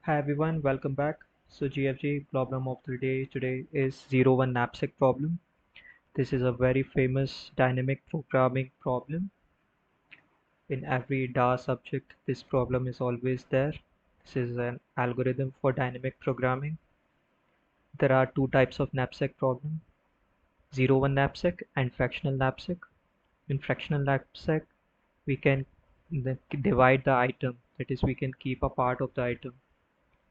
Hi everyone, welcome back. So GFG problem of the day today is 01 knapsack problem. This is a very famous dynamic programming problem. In every DA subject, this problem is always there. This is an algorithm for dynamic programming. There are two types of knapsack problem, 01 knapsack and fractional knapsack. In fractional knapsack, we can divide the item, that is we can keep a part of the item.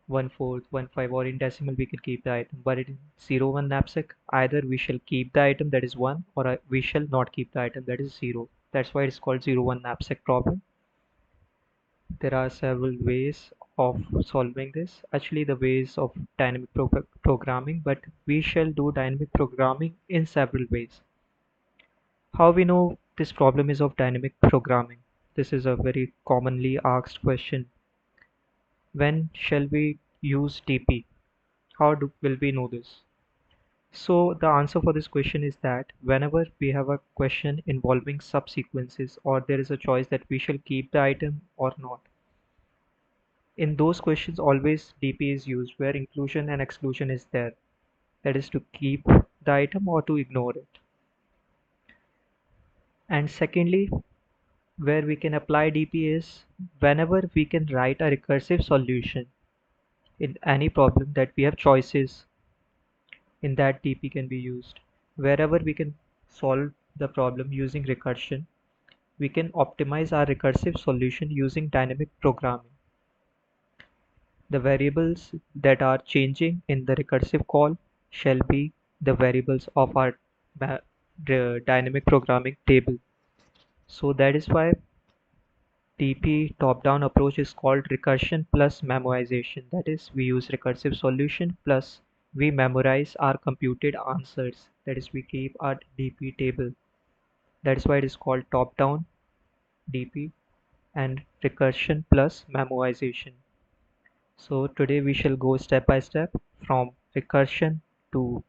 1/4, 1/5, or in decimal we can keep the item. But in 01 knapsack, either we shall keep the item, that is 1, or we shall not keep the item, that is 0. That's why it's called 01 knapsack problem. There are several ways of solving this. Actually, the ways of dynamic programming, but we shall do dynamic programming in several ways. How we know this problem is of dynamic programming? This is a very commonly asked question. When shall we use DP? Will we know this? So the answer for this question is that whenever we have a question involving subsequences, or there is a choice that we shall keep the item or not, in those questions always DP is used where inclusion and exclusion is there. That is to keep the item or to ignore it. And secondly, where we can apply DP is whenever we can write a recursive solution in any problem that we have choices, in that DP can be used. Wherever we can solve the problem using recursion, we can optimize our recursive solution using dynamic programming. The variables that are changing in the recursive call shall be the variables of our dynamic programming table. So that is why TP top-down approach is called recursion plus memoization. That is, we use recursive solution plus we memorize our computed answers. That is, we keep our DP table. That is why it is called top-down DP and recursion plus memoization. So today we shall go step by step from recursion to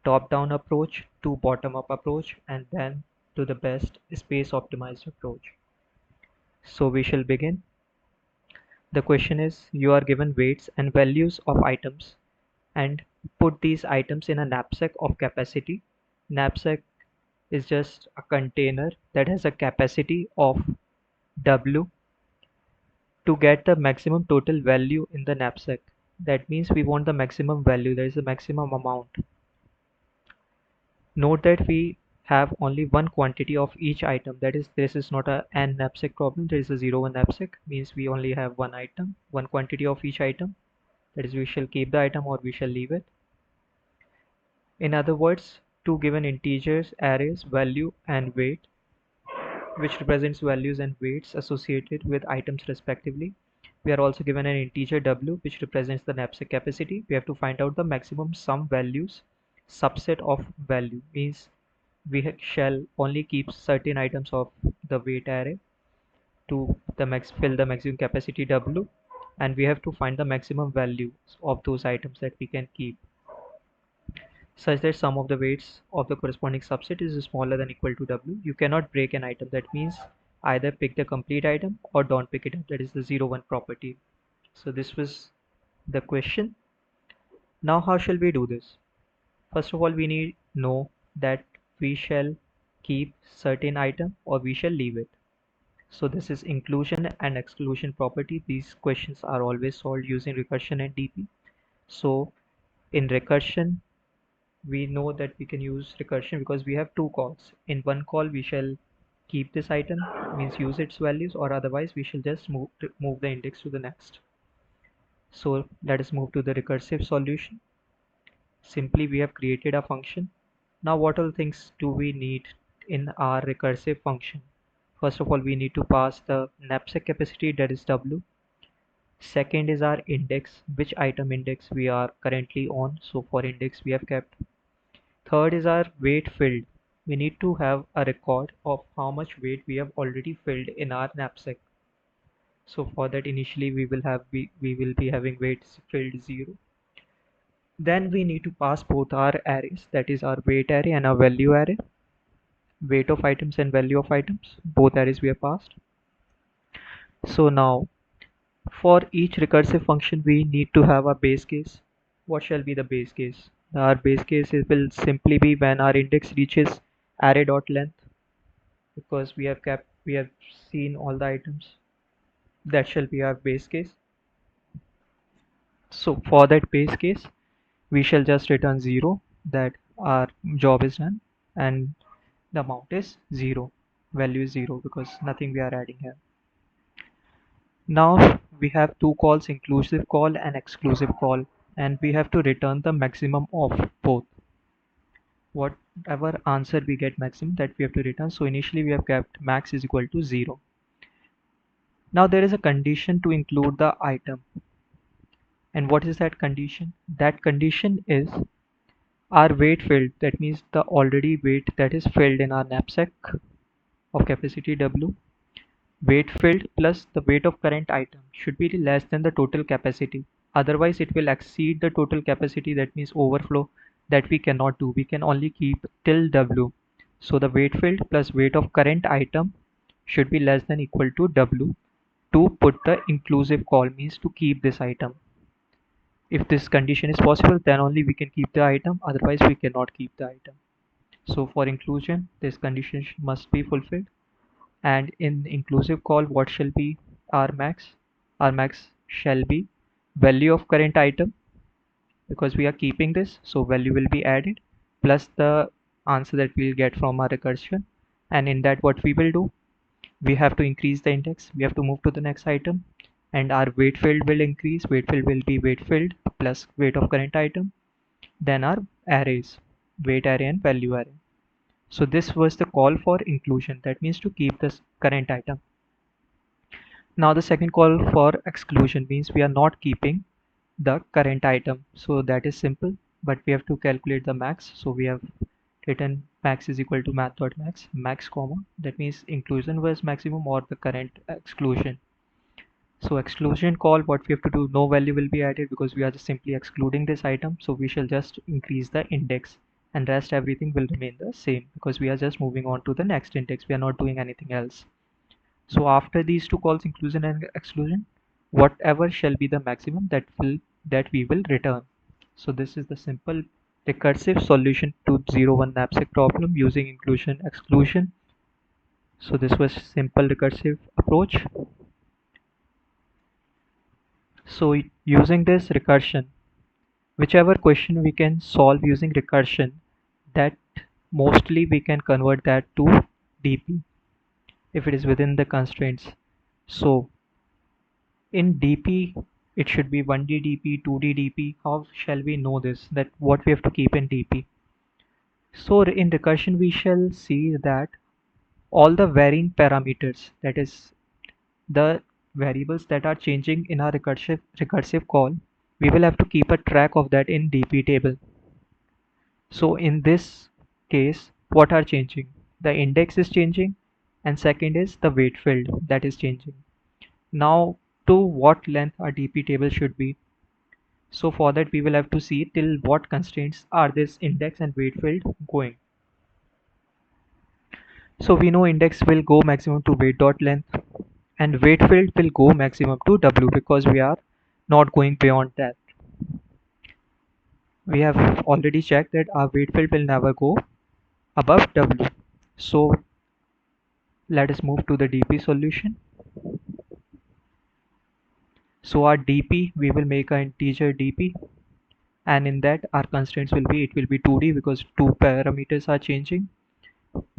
top-down approach to bottom-up approach and then to the best space optimized approach. So we shall begin. The question is, you are given weights and values of items and put these items in a knapsack of capacity. Knapsack is just a container that has a capacity of W. To get the maximum total value in the knapsack, that means we want the maximum value, there is a maximum amount. Note that we have only one quantity of each item, that is, this is not a n knapsack problem, there is a 01 knapsack, means we only have one item, one quantity of each item, that is we shall keep the item or we shall leave it. In other words, two given integers arrays value and weight, which represents values and weights associated with items respectively. We are also given an integer w which represents the knapsack capacity. We have to find out the maximum sum values subset of value, means we shall only keep certain items of the weight array to fill the maximum capacity w, and we have to find the maximum values of those items that we can keep such that sum of the weights of the corresponding subset is smaller than equal to w. You cannot break an item. That means either pick the complete item or don't pick it up. That is the 01 property. So this was the question. Now how shall we do this? First of all, we need know that we shall keep certain item or we shall leave it. So this is inclusion and exclusion property. These questions are always solved using recursion and DP. So in recursion, we know that we can use recursion because we have two calls. In one call we shall keep this item, means use its values, or otherwise we shall just move the index to the next. So let us move to the recursive solution. Simply we have created a function. Now what all things do we need in our recursive function? First of all, we need to pass the knapsack capacity, that is w. Second is our index, which item index we are currently on. So for index we have kept. Third is our weight filled. We need to have a record of how much weight we have already filled in our knapsack. So for that, initially we will be having weights filled 0. Then we need to pass both our arrays, that is our weight array and our value array. Weight of items and value of items, both arrays we have passed. So now For each recursive function, we need to have a base case. What shall be the base case? Our base case will simply be when our index reaches array.length, because we have seen all the items. That shall be our base case. So for that base case, we shall just return 0, that our job is done, and the amount is 0. Value is 0 because nothing we are adding here. Now we have two calls, inclusive call and exclusive call, and we have to return the maximum of both. Whatever answer we get maximum, that we have to return. So initially we have kept max is equal to 0. Now there is a condition to include the item. And what is that condition? That condition is our weight field, that means the already weight that is filled in our knapsack of capacity W. Weight filled plus the weight of current item should be less than the total capacity. Otherwise it will exceed the total capacity, that means overflow, that we cannot do. We can only keep till W. So the weight filled plus weight of current item should be less than equal to W to put the inclusive call, means to keep this item. If this condition is possible, then only we can keep the item, otherwise we cannot keep the item. So for inclusion, this condition must be fulfilled. And in inclusive call, what shall be our max? Our max shall be value of current item, because we are keeping this, so value will be added plus the answer that we'll get from our recursion. And in that, what we will do, we have to increase the index, we have to move to the next item, and our weight field will increase. Weight field will be weight field plus weight of current item, then our arrays, weight array and value array. So this was the call for inclusion, that means to keep this current item. Now the second call for exclusion means we are not keeping the current item. So that is simple, but we have to calculate the max. So we have written max is equal to math.max, max comma, that means inclusion was maximum or the current exclusion. So exclusion call, what we have to do, no value will be added because we are just simply excluding this item. So we shall just increase the index, and rest everything will remain the same because we are just moving on to the next index. We are not doing anything else. So after these two calls, inclusion and exclusion, whatever shall be the maximum, that we will return. So this is the simple recursive solution to 0 1 knapsack problem using inclusion exclusion. So this was simple recursive approach. So using this recursion, whichever question we can solve using recursion, that mostly we can convert that to DP if it is within the constraints. So in DP, it should be 1D DP, 2D DP. How shall we know this? That what we have to keep in DP? So in recursion, we shall see that all the varying parameters, that is the variables that are changing in our recursive call, we will have to keep a track of that in DP table. So in this case, what are changing? The index is changing, and second is the weight field that is changing. Now to what length our DP table should be. So for that we will have to see till what constraints are this index and weight field going. So we know index will go maximum to weight dot length, and weight field will go maximum to W because we are not going beyond that. We have already checked that our weight field will never go above W. So let us move to the DP solution. So our DP, we will make an integer DP, and in that our constraints will be, it will be 2D because two parameters are changing.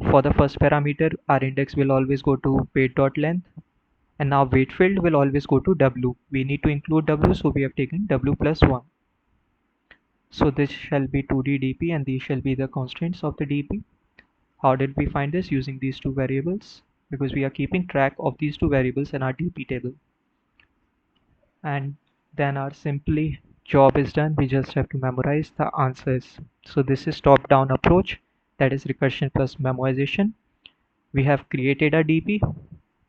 For the first parameter, our index will always go to weight dot length, and now weight field will always go to W. We need to include W, so we have taken W plus 1. So this shall be 2D DP, and these shall be the constraints of the DP. How did we find this? Using these two variables, because we are keeping track of these two variables in our DP table. And then our simply job is done. We just have to memorize the answers. So this is top-down approach, that is recursion plus memoization. We have created a DP,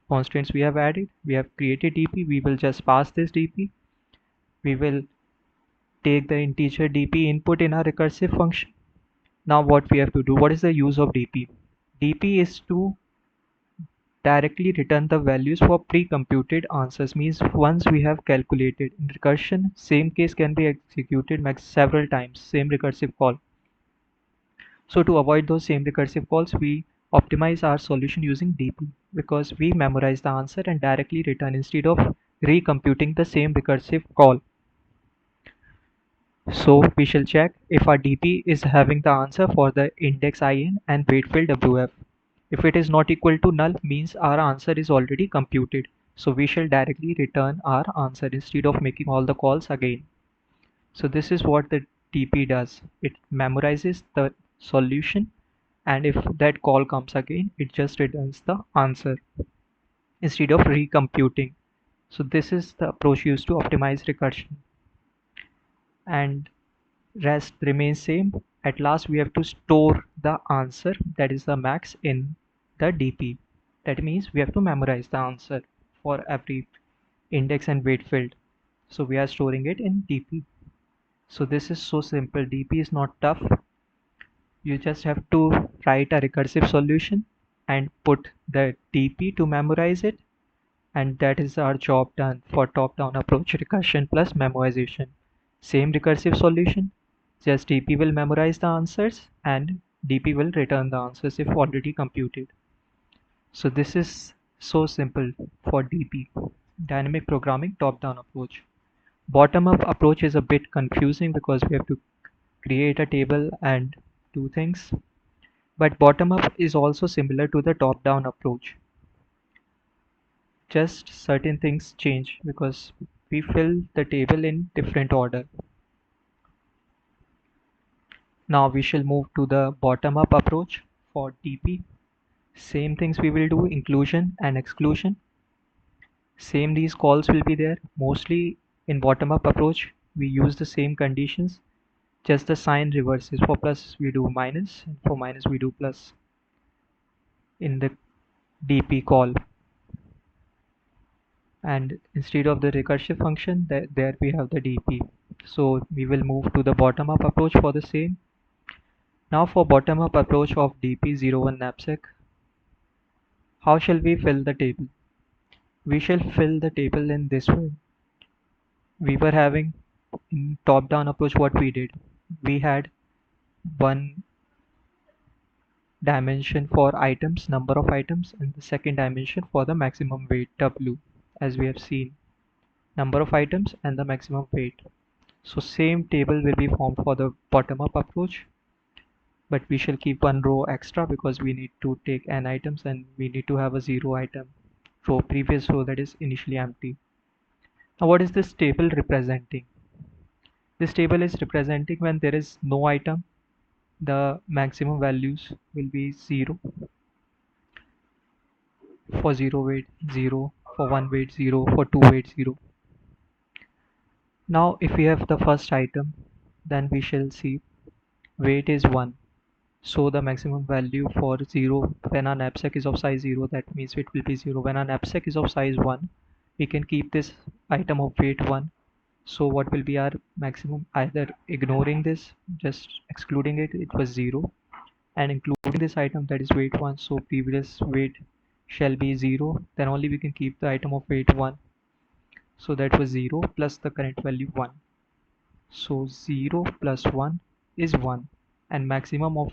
constraints we have added, we have created DP, we will just pass this DP, we will take the integer DP input in our recursive function. Now what we have to do, what is the use of DP? DP is to directly return the values for pre-computed answers. Means once we have calculated. In recursion, same case can be executed several times, same recursive call. So to avoid those same recursive calls, we optimize our solution using DP, because we memorize the answer and directly return instead of recomputing the same recursive call. So we shall check if our DP is having the answer for the index IN and weight field WF. If it is not equal to null, means our answer is already computed. So we shall directly return our answer instead of making all the calls again. So this is what the DP does. It memorizes the solution, and if that call comes again, it just returns the answer instead of recomputing. So this is the approach used to optimize recursion. And rest remains same. At last we have to store the answer, that is the max, in the DP. That means we have to memorize the answer for every index and weight field. So we are storing it in DP. So this is so simple. DP is not tough. You just have to write a recursive solution and put the DP to memorize it, and that is our job done for top-down approach recursion plus memoization. Same recursive solution, just DP will memorize the answers and DP will return the answers if already computed. So this is so simple for DP, dynamic programming top-down approach. Bottom-up approach is a bit confusing because we have to create a table and do things. But bottom-up is also similar to the top-down approach. Just certain things change because we fill the table in different order. Now we shall move to the bottom-up approach for DP. Same things we will do, inclusion and exclusion. Same these calls will be there. Mostly in bottom-up approach, we use the same conditions. Just the sign reverses. For plus we do minus, and for minus we do plus in the DP call. And instead of the recursive function, there we have the DP. So we will move to the bottom-up approach for the same. Now for bottom-up approach of DP01 knapsack, how shall we fill the table? We shall fill the table in this way. We were having in top-down approach what we did. We had one dimension for items, number of items, and the second dimension for the maximum weight W, as we have seen, number of items and the maximum weight. So same table will be formed for the bottom-up approach, but we shall keep one row extra because we need to take n items and we need to have a 0 item row, previous row that is initially empty. Now what is this table representing? This table is representing when there is no item, the maximum values will be 0. For 0 weight 0, for 1 weight 0, for 2 weight 0. Now if we have the first item, then we shall see weight is 1. So the maximum value for 0, when our knapsack is of size 0, that means it will be 0. When our knapsack is of size 1, we can keep this item of weight 1. So what will be our maximum? Either ignoring this, just excluding it, it was 0, and including this item that is weight 1, so previous weight shall be 0, then only we can keep the item of weight 1. So that was 0 plus the current value 1. So 0 plus 1 is 1, and maximum of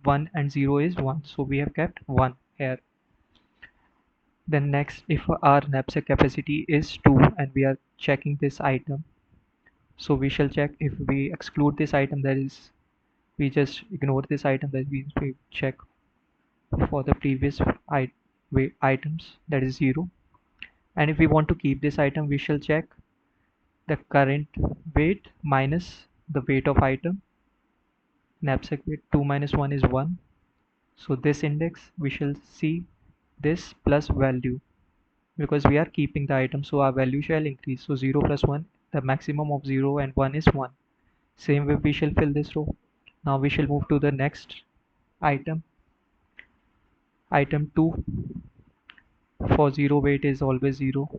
1 and 0 is 1, so we have kept 1 here. Then next, if our knapsack capacity is 2 and we are checking this item, so we shall check if we exclude this item, that is we just ignore this item, that means we check for the previous items, that is 0. And if we want to keep this item, we shall check the current weight minus the weight of item. Knapsack weight 2 minus 1 is 1. So this index we shall see this plus value, because we are keeping the item, so our value shall increase. So 0 plus 1, the maximum of 0 and 1 is 1. Same way we shall fill this row. Now we shall move to the next item. Item 2, for 0 weight is always 0.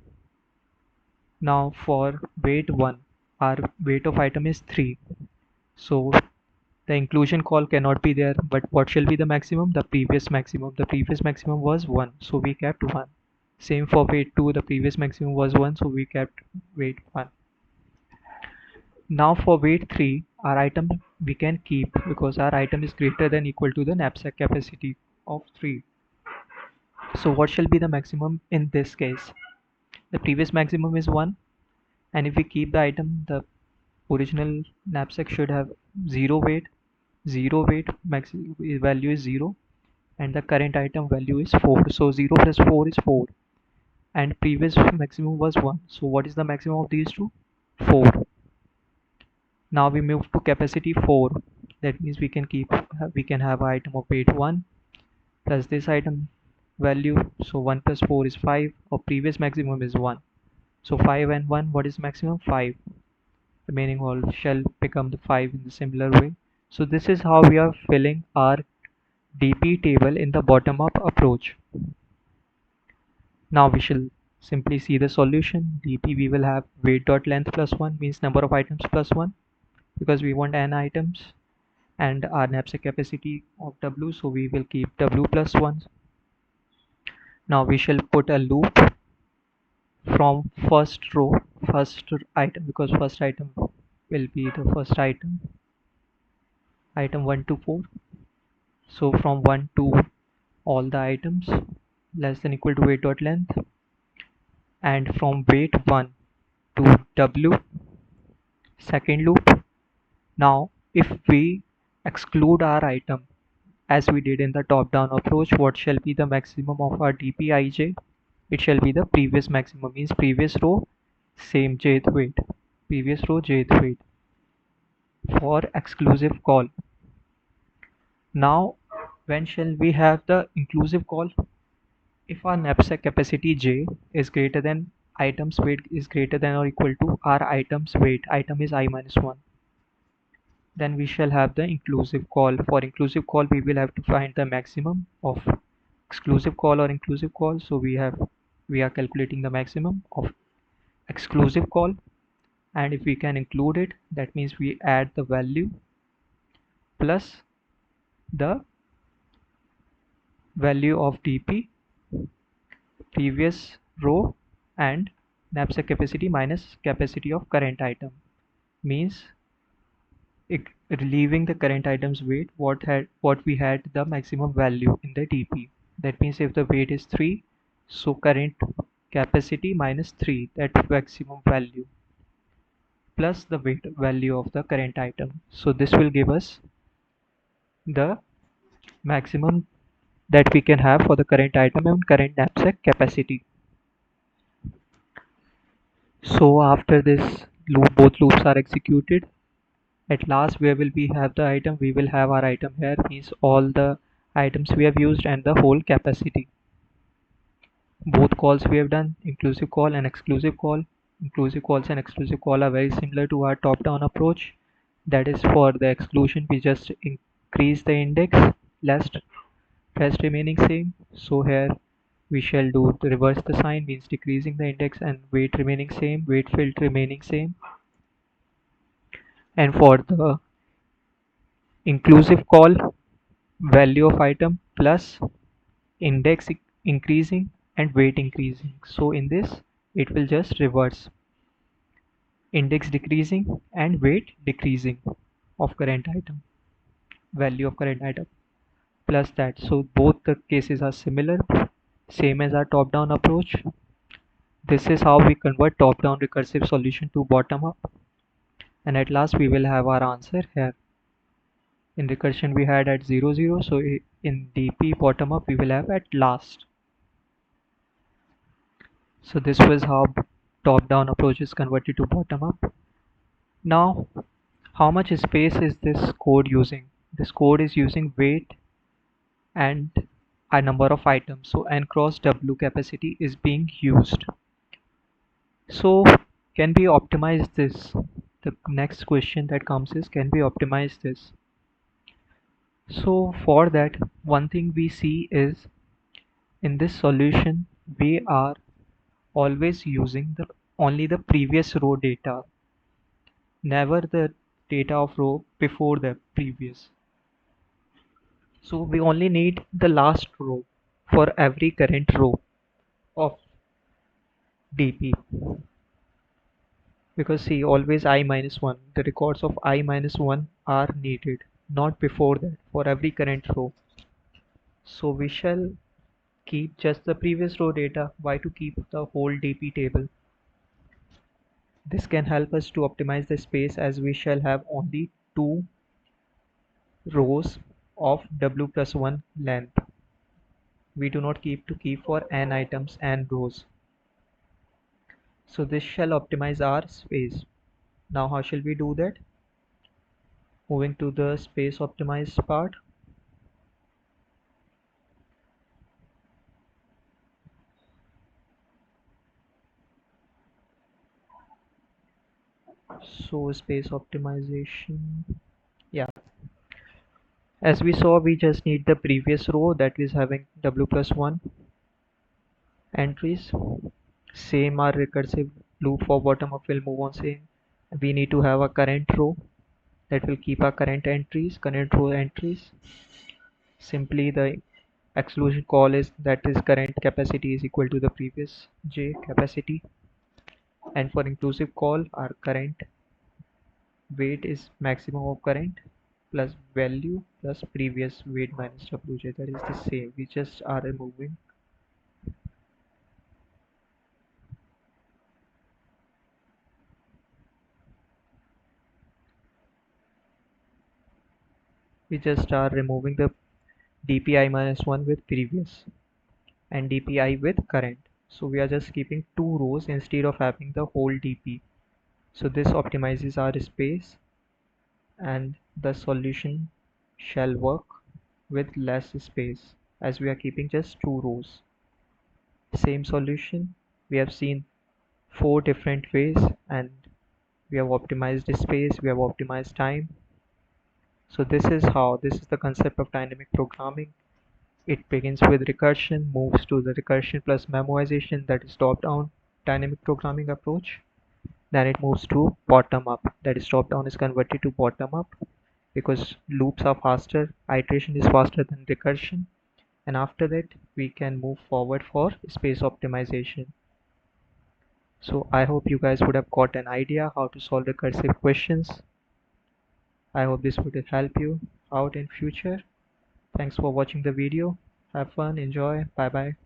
Now for weight 1, our weight of item is 3. So The inclusion call cannot be there, but what shall be the maximum? The previous maximum. The previous maximum was 1, so we kept 1. Same for weight 2, the previous maximum was 1, so we kept weight 1. Now for weight 3, our item we can keep because our item is greater than equal to the knapsack capacity of 3. So what shall be the maximum in this case? The previous maximum is 1, and if we keep the item, the original knapsack should have 0 weight. 0 weight max value is 0, and the current item value is 4. So 0 plus 4 is 4, and previous maximum was 1. So what is the maximum of these two? 4. Now we move to capacity 4. That means we can have an item of weight 1 plus this item value. So 1 plus 4 is 5. Our previous maximum is 1. So 5 and 1, what is maximum? 5. Remaining all shall become the 5 in the similar way. So this is how we are filling our DP table in the bottom-up approach. Now we shall simply see the solution. DP we will have weight.length plus 1 means number of items plus 1, because we want n items, and our knapsack capacity of W, so we will keep W plus 1. Now we shall put a loop from first row, first item, because first item will be the first item 1 to 4. So from 1 to all the items less than equal to weight.length, and from weight 1 to W, second loop. Now if we exclude our item as we did in the top-down approach, what shall be the maximum of our dpij? It shall be the previous maximum, means previous row same jth weight, previous row jth weight for exclusive call. Now when shall we have the inclusive call? If our knapsack capacity j is greater than items weight is greater than or equal to our items weight, item is I minus 1, then we shall have the inclusive call. For inclusive call we will have to find the maximum of exclusive call or inclusive call. So we are calculating the maximum of exclusive call, and if we can include it, that means we add the value plus the value of dp previous row and knapsack capacity minus capacity of current item, means relieving the current item's weight, what we had the maximum value in the dp. That means if the weight is 3, so current capacity minus 3, that maximum value, plus the weight value of the current item. So this will give us the maximum that we can have for the current item and current knapsack capacity. So after this loop, both loops are executed. At last where will we have the item? We will have our item here, means all the items we have used and the whole capacity. Both calls we have done, inclusive call and exclusive call. Inclusive calls and exclusive call are very similar to our top-down approach. That is, for the exclusion we just increase the index, rest remaining same. So here we shall do the reverse the sign, means decreasing the index, and weight remaining same, weight field remaining same. And for the inclusive call, value of item plus index increasing and weight increasing. So in this it will just reverse, index decreasing and weight decreasing of current item, value of current item plus that. So both the cases are similar, same as our top-down approach. This is how we convert top-down recursive solution to bottom-up, and at last we will have our answer here. In recursion we had at 0 0, so in DP bottom-up we will have at last. So this was how top-down approach is converted to bottom-up. Now how much space is this code using? This code is using weight and a number of items, so n cross w capacity is being used. So can we optimize this? The next question that comes is, can we optimize this? So for that, one thing we see is, in this solution we are always using only the previous row data, never the data of row before the previous. So we only need the last row for every current row of DP, because see, always I minus 1, the records of I minus 1 are needed, not before that, for every current row. So we shall keep just the previous row data. Why to keep the whole DP table? This can help us to optimize the space, as we shall have only 2 rows of W plus 1 length. We do not keep for n items and rows. So this shall optimize our space. Now how shall we do that? Moving to the space optimized part. So space optimization, yeah, as we saw, we just need the previous row that is having W plus 1 entries. Same our recursive loop for bottom up will move on saying we need to have a current row that will keep our current row entries. Simply the exclusion call is that is current capacity is equal to the previous J capacity, and for inclusive call our current weight is maximum of current plus value plus previous weight minus WJ, that is the same. We just are removing the DPI minus 1 with previous and DPI with current. So we are just keeping 2 rows instead of having the whole DP. So this optimizes our space, and the solution shall work with less space as we are keeping just 2 rows. Same solution, we have seen 4 different ways, and we have optimized space, we have optimized time. So this is the concept of dynamic programming. It begins with recursion, moves to the recursion plus memoization, that is top-down dynamic programming approach. Then it moves to bottom-up, that is top-down is converted to bottom-up because loops are faster, iteration is faster than recursion. And after that we can move forward for space optimization. So I hope you guys would have got an idea how to solve recursive questions. I hope this would help you out in future. Thanks for watching the video. Have fun, enjoy, bye bye.